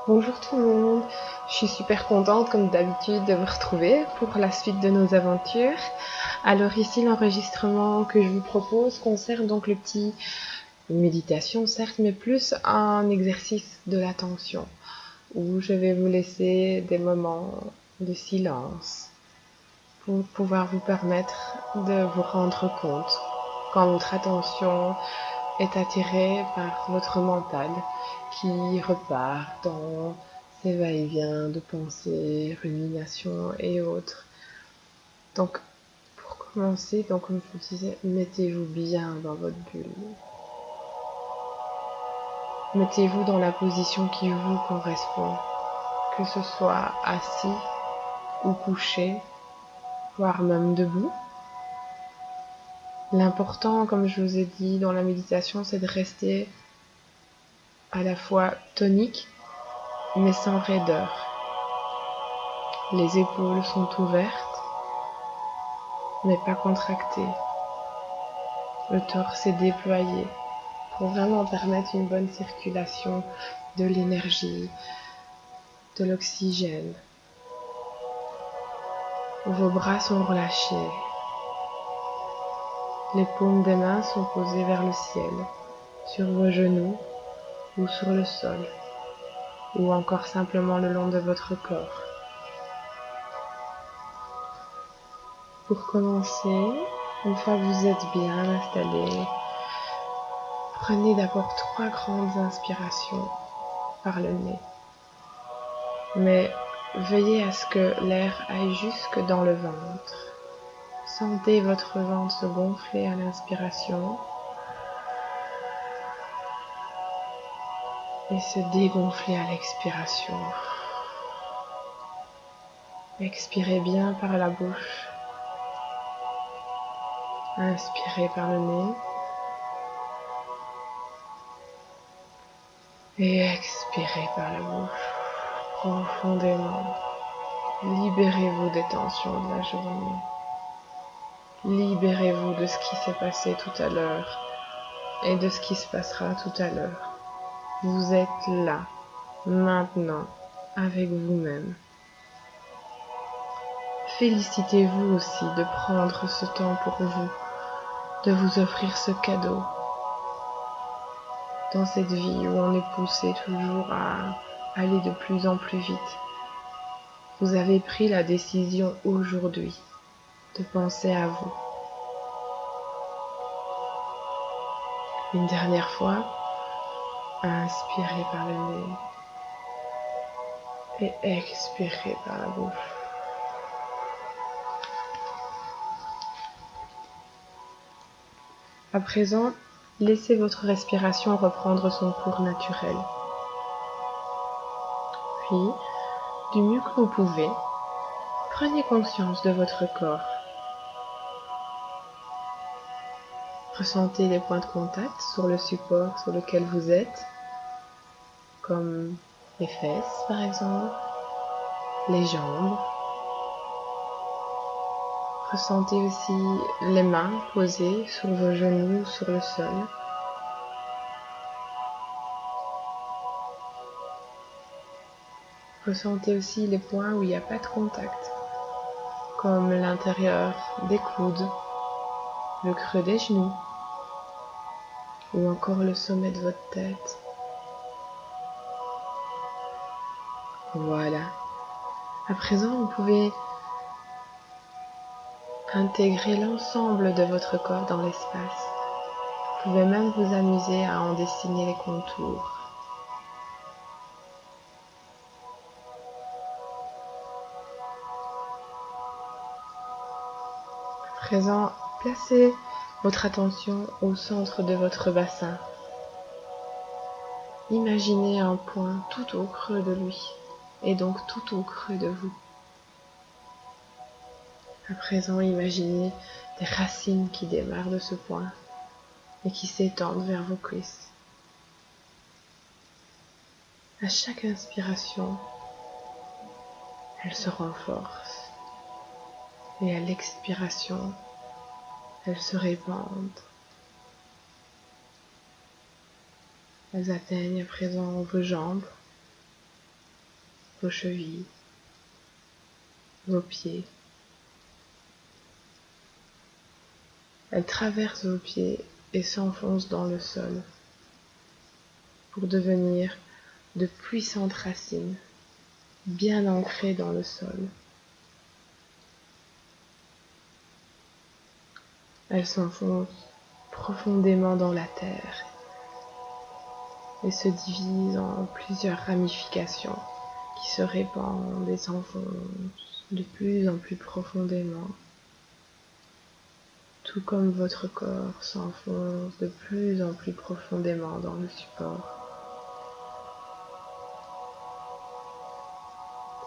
Bonjour tout le monde, je suis super contente comme d'habitude de vous retrouver pour la suite de nos aventures. Alors ici l'enregistrement que je vous propose concerne donc une méditation certes, mais plus un exercice de l'attention où je vais vous laisser des moments de silence pour pouvoir vous permettre de vous rendre compte quand votre attention est attirée par votre mental qui repart dans ses va-et-vient de pensées, ruminations et autres. Donc, pour commencer, comme je vous disais, mettez-vous bien dans votre bulle. Mettez-vous dans la position qui vous correspond, que ce soit assis ou couché, voire même debout. L'important, comme je vous ai dit dans la méditation, c'est de rester à la fois tonique, mais sans raideur. Les épaules sont ouvertes, mais pas contractées. Le torse est déployé pour vraiment permettre une bonne circulation de l'énergie, de l'oxygène. Vos bras sont relâchés. Les paumes des mains sont posées vers le ciel, sur vos genoux ou sur le sol, ou encore simplement le long de votre corps. Pour commencer, une fois que vous êtes bien installé, prenez d'abord 3 grandes inspirations par le nez. Mais veillez à ce que l'air aille jusque dans le ventre. Sentez votre ventre se gonfler à l'inspiration et se dégonfler à l'expiration. Expirez bien par la bouche. Inspirez par le nez. Et expirez par la bouche profondément. Libérez-vous des tensions de la journée. Libérez-vous de ce qui s'est passé tout à l'heure et de ce qui se passera tout à l'heure. Vous êtes là, maintenant, avec vous-même. Félicitez-vous aussi de prendre ce temps pour vous, de vous offrir ce cadeau. Dans cette vie où on est poussé toujours à aller de plus en plus vite, vous avez pris la décision aujourd'hui de penser à vous. Une dernière fois, inspirez par le nez et expirez par la bouche. À présent, laissez votre respiration reprendre son cours naturel. Puis, du mieux que vous pouvez, prenez conscience de votre corps. Ressentez les points de contact sur le support sur lequel vous êtes, comme les fesses par exemple, les jambes. Ressentez aussi les mains posées sur vos genoux ou sur le sol. Ressentez aussi les points où il n'y a pas de contact, comme l'intérieur des coudes, le creux des genoux, ou encore le sommet de votre tête. Voilà. À présent, vous pouvez intégrer l'ensemble de votre corps dans l'espace. Vous pouvez même vous amuser à en dessiner les contours. À présent, placez votre attention au centre de votre bassin. Imaginez un point tout au creux de lui, et donc tout au creux de vous. À présent, imaginez des racines qui démarrent de ce point et qui s'étendent vers vos cuisses. À chaque inspiration, elles se renforcent et à l'expiration, elles se répandent. Elles atteignent à présent vos jambes, vos chevilles, vos pieds. Elle traverse vos pieds et s'enfonce dans le sol pour devenir de puissantes racines, bien ancrées dans le sol. Elle s'enfonce profondément dans la terre et se divise en plusieurs ramifications qui se répandent et s'enfoncent de plus en plus profondément, tout comme votre corps s'enfonce de plus en plus profondément dans le support.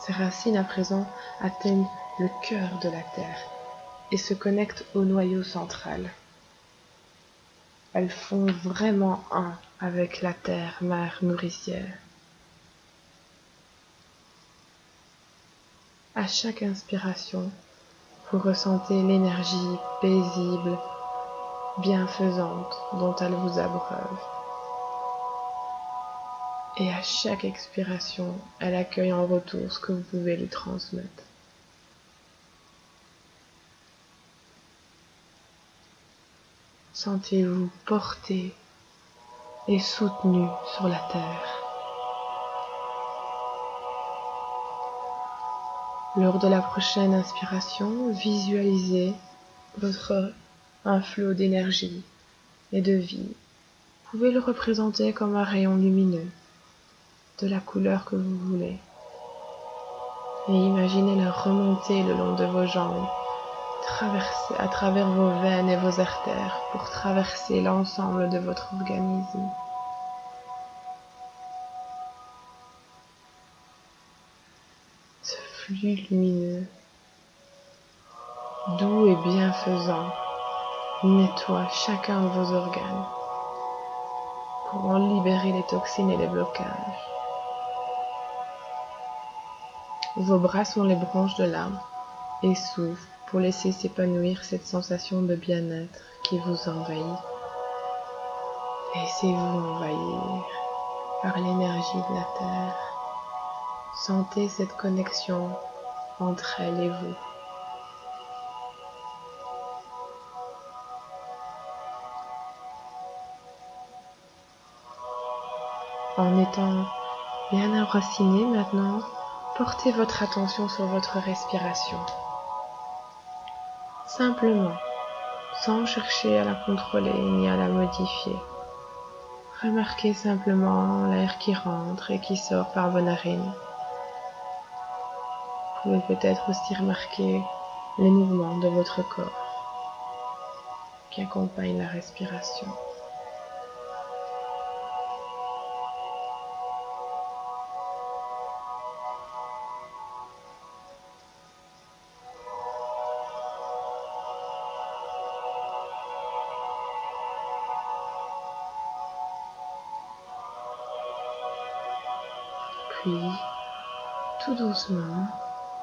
Ces racines à présent atteignent le cœur de la terre et se connectent au noyau central. Elles font vraiment un avec la terre, mère nourricière. À chaque inspiration, vous ressentez l'énergie paisible, bienfaisante dont elle vous abreuve. Et à chaque expiration, elle accueille en retour ce que vous pouvez lui transmettre. Sentez-vous porté et soutenu sur la terre. Lors de la prochaine inspiration, visualisez un flot d'énergie et de vie. Vous pouvez le représenter comme un rayon lumineux, de la couleur que vous voulez. Et imaginez-le remonter le long de vos jambes, traverser à travers vos veines et vos artères pour traverser l'ensemble de votre organisme. Ce flux lumineux, doux et bienfaisant, nettoie chacun de vos organes pour en libérer les toxines et les blocages. Vos bras sont les branches de l'arbre et s'ouvrent pour laisser s'épanouir cette sensation de bien-être qui vous envahit. Laissez-vous envahir par l'énergie de la terre. Sentez cette connexion entre elle et vous. En étant bien enraciné maintenant, portez votre attention sur votre respiration. Simplement, sans chercher à la contrôler ni à la modifier. Remarquez simplement l'air qui rentre et qui sort par vos narines. Vous pouvez peut-être aussi remarquer les mouvements de votre corps qui accompagnent la respiration. Puis, tout doucement,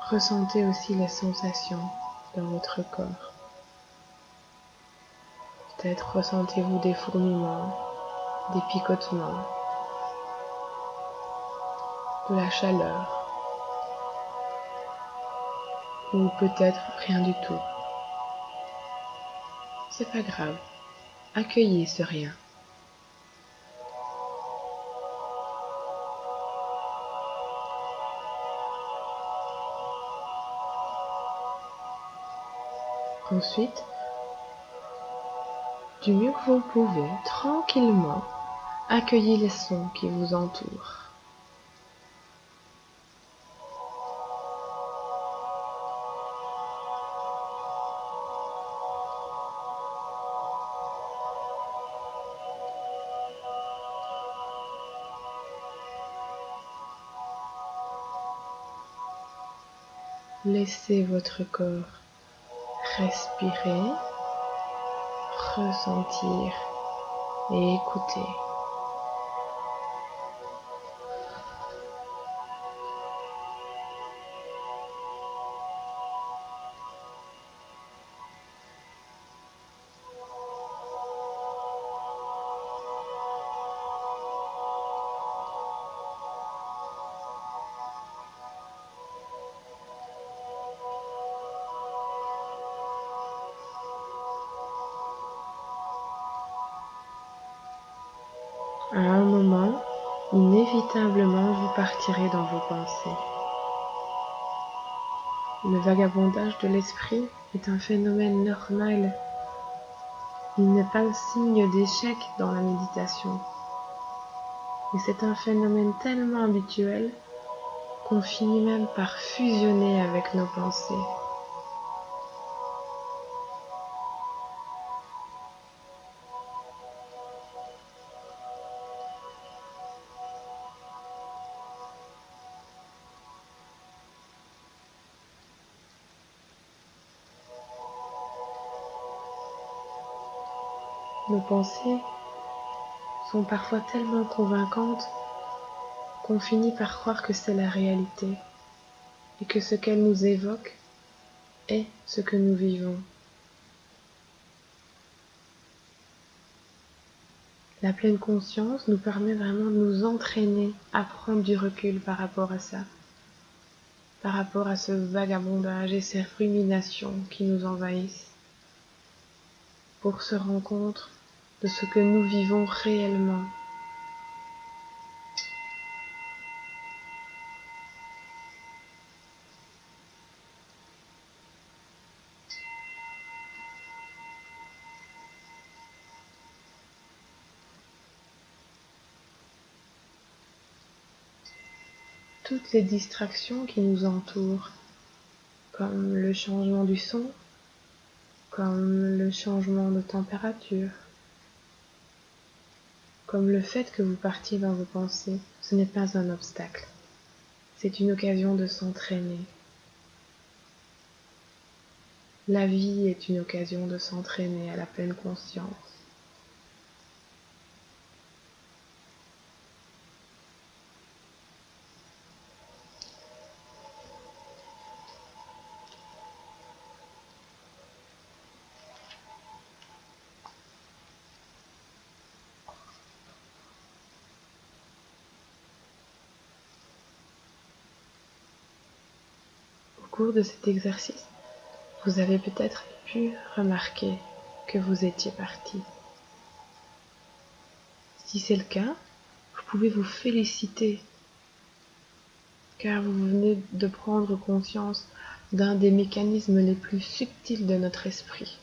ressentez aussi les sensations dans votre corps. Peut-être ressentez-vous des fourmillements, des picotements, de la chaleur, ou peut-être rien du tout. C'est pas grave, accueillez ce rien. Ensuite, du mieux que vous pouvez, tranquillement, accueillez les sons qui vous entourent. Laissez votre corps respirer, ressentir et écouter. À un moment, inévitablement, vous partirez dans vos pensées. Le vagabondage de l'esprit est un phénomène normal. Il n'est pas signe d'échec dans la méditation. Et c'est un phénomène tellement habituel qu'on finit même par fusionner avec nos pensées. Nos pensées sont parfois tellement convaincantes qu'on finit par croire que c'est la réalité et que ce qu'elles nous évoquent est ce que nous vivons. La pleine conscience nous permet vraiment de nous entraîner à prendre du recul par rapport à ça, par rapport à ce vagabondage et ces ruminations qui nous envahissent, pour se rendre compte de ce que nous vivons réellement. Toutes les distractions qui nous entourent, comme le changement du son, comme le changement de température, comme le fait que vous partiez dans vos pensées, ce n'est pas un obstacle. C'est une occasion de s'entraîner. La vie est une occasion de s'entraîner à la pleine conscience. Au cours de cet exercice, vous avez peut-être pu remarquer que vous étiez parti. Si c'est le cas, vous pouvez vous féliciter car vous venez de prendre conscience d'un des mécanismes les plus subtils de notre esprit.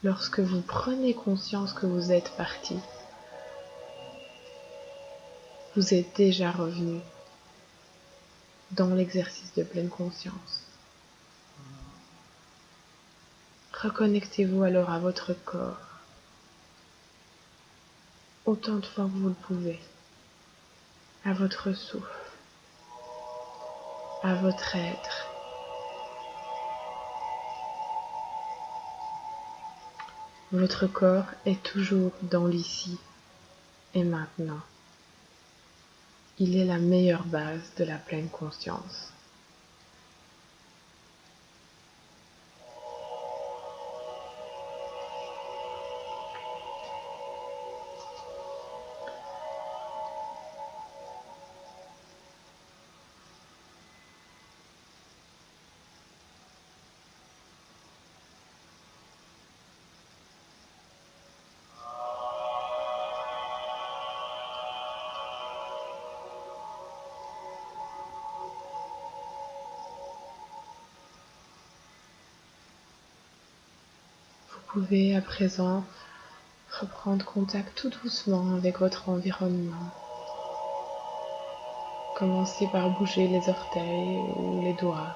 Lorsque vous prenez conscience que vous êtes parti, vous êtes déjà revenu dans l'exercice de pleine conscience. Reconnectez-vous alors à votre corps, autant de fois que vous le pouvez, à votre souffle, à votre être. Votre corps est toujours dans l'ici et maintenant. Il est la meilleure base de la pleine conscience. Vous pouvez à présent reprendre contact tout doucement avec votre environnement. Commencez par bouger les orteils ou les doigts,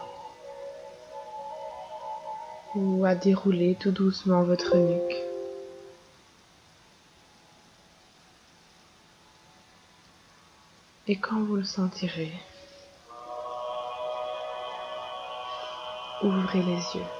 ou à dérouler tout doucement votre nuque. Et quand vous le sentirez, ouvrez les yeux.